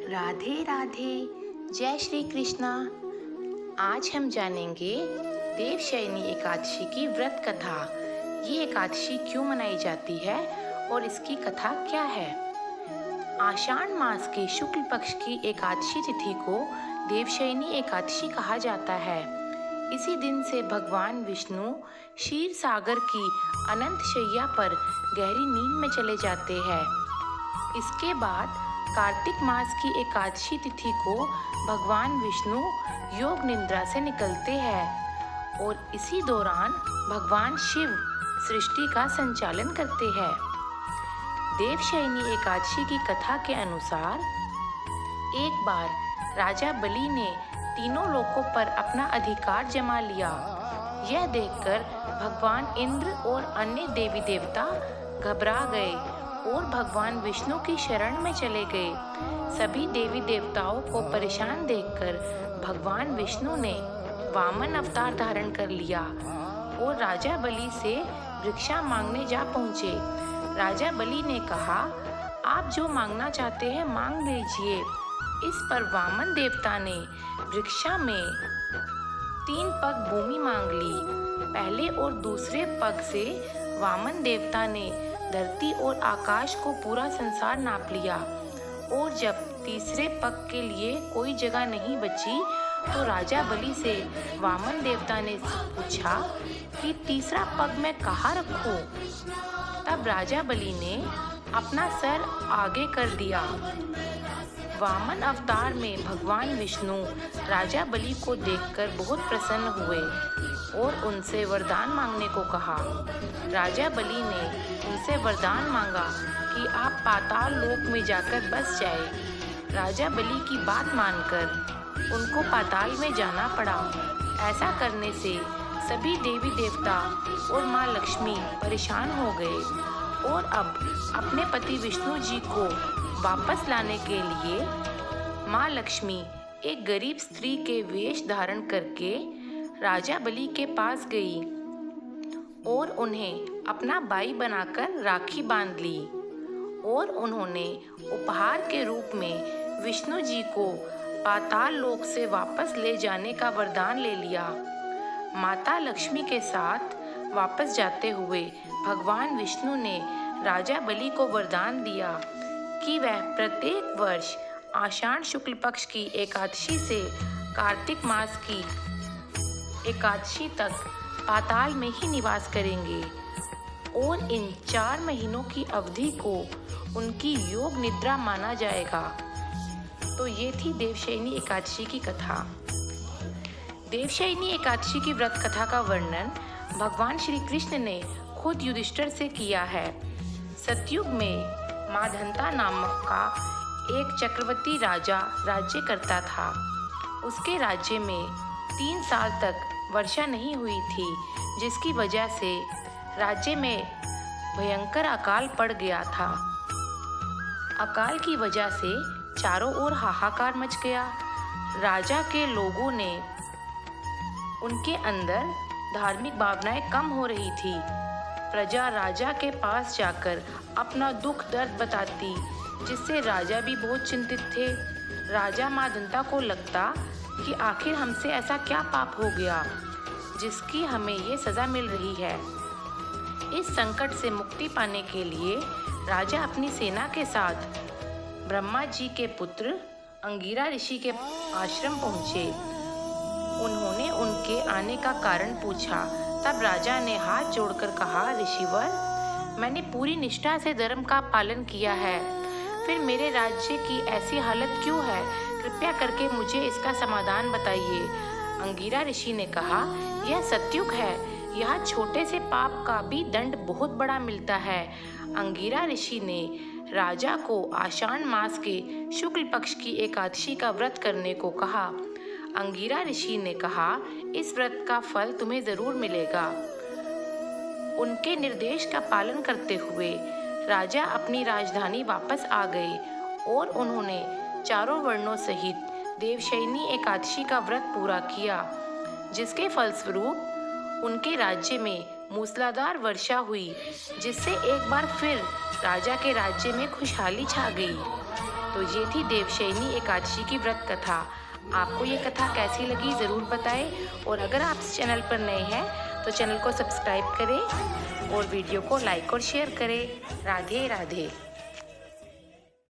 राधे राधे। जय श्री कृष्णा। आज हम जानेंगे देवशयनी एकादशी की व्रत कथा। ये एकादशी क्यों मनाई जाती है और इसकी कथा क्या है। आषाढ़ मास के शुक्ल पक्ष की एकादशी तिथि को देवशयनी एकादशी कहा जाता है। इसी दिन से भगवान विष्णु क्षीर सागर की अनंत शैया पर गहरी नींद में चले जाते हैं। इसके बाद कार्तिक मास की एकादशी तिथि को भगवान विष्णु योग निद्रा से निकलते हैं और इसी दौरान भगवान शिव सृष्टि का संचालन करते हैं। देवशयनी एकादशी की कथा के अनुसार एक बार राजा बलि ने तीनों लोकों पर अपना अधिकार जमा लिया। यह देखकर भगवान इंद्र और अन्य देवी देवता घबरा गए और भगवान विष्णु की शरण में चले गए। सभी देवी देवताओं को परेशान देखकर भगवान विष्णु ने वामन अवतार धारण कर लिया और राजा बलि से भिक्षा मांगने जा पहुँचे। राजा बलि ने कहा, आप जो मांगना चाहते हैं मांग लीजिए। इस पर वामन देवता ने भिक्षा में 3 पग भूमि मांग ली। पहले और दूसरे पग से वामन देवता ने धरती और आकाश को पूरा संसार नाप लिया और जब तीसरे पग के लिए कोई जगह नहीं बची तो राजा बलि से वामन देवता ने पूछा कि तीसरा पग मैं कहाँ रखूं। तब राजा बलि ने अपना सर आगे कर दिया। वामन अवतार में भगवान विष्णु राजा बलि को देखकर बहुत प्रसन्न हुए और उनसे वरदान मांगने को कहा। राजा बलि ने उनसे वरदान मांगा कि आप पाताल लोक में जाकर बस जाए। राजा बलि की बात मानकर उनको पाताल में जाना पड़ा। ऐसा करने से सभी देवी देवता और माँ लक्ष्मी परेशान हो गए और अब अपने पति विष्णु जी को वापस लाने के लिए माँ लक्ष्मी एक गरीब स्त्री के वेश धारण करके राजा बलि के पास गई और उन्हें अपना भाई बनाकर राखी बांध ली और उन्होंने उपहार के रूप में विष्णु जी को पाताल लोक से वापस ले जाने का वरदान ले लिया। माता लक्ष्मी के साथ वापस जाते हुए भगवान विष्णु ने राजा बलि को वरदान दिया कि वह प्रत्येक वर्ष आषाढ़ शुक्ल पक्ष की एकादशी से कार्तिक मास की एकादशी तक पाताल में ही निवास करेंगे और इन 4 महीनों की अवधि को उनकी योग निद्रा माना जाएगा। तो ये थी देवशयनी एकादशी की कथा। देवशयनी एकादशी की व्रत कथा का वर्णन भगवान श्री कृष्ण ने खुद युधिष्ठिर से किया है। सतयुग में माधंता नामक का एक चक्रवर्ती राजा राज्य करता था। उसके राज्य में 3 साल तक वर्षा नहीं हुई थी, जिसकी वजह से राज्य में भयंकर अकाल पड़ गया था। अकाल की वजह से चारों ओर हाहाकार मच गया। राजा के लोगों ने उनके अंदर धार्मिक भावनाएं कम हो रही थी। प्रजा राजा के पास जाकर अपना दुख दर्द बताती, जिससे राजा भी बहुत चिंतित थे। राजा माधंता को लगता कि आखिर हमसे ऐसा क्या पाप हो गया जिसकी हमें ये सज़ा मिल रही है। इस संकट से मुक्ति पाने के लिए राजा अपनी सेना के साथ ब्रह्मा जी के पुत्र अंगिरा ऋषि के आश्रम पहुँचे। उन्होंने उनके आने का कारण पूछा। तब राजा ने हाथ जोड़कर कहा, ऋषिवर, मैंने पूरी निष्ठा से धर्म का पालन किया है, फिर मेरे राज्य की ऐसी हालत क्यों है? कृपया करके मुझे इसका समाधान बताइए। अंगिरा ऋषि ने कहा, यह सतयुग है, यहाँ छोटे से पाप का भी दंड बहुत बड़ा मिलता है। अंगिरा ऋषि ने राजा को आषाढ़ मास के शुक्ल पक्ष की एकादशी का व्रत करने को कहा। अंगिरा ऋषि ने कहा, इस व्रत का फल तुम्हें जरूर मिलेगा। उनके निर्देश का पालन करते हुए राजा अपनी राजधानी वापस आ गए और उन्होंने चारों वर्णों सहित देवशयनी एकादशी का व्रत पूरा किया, जिसके फलस्वरूप उनके राज्य में मूसलाधार वर्षा हुई, जिससे एक बार फिर राजा के राज्य में खुशहाली छा गई। तो ये थी देवशयनी एकादशी की व्रत कथा। आपको ये कथा कैसी लगी ज़रूर बताएं, और अगर आप इस चैनल पर नए हैं तो चैनल को सब्सक्राइब करें और वीडियो को लाइक और शेयर करें। राधे राधे।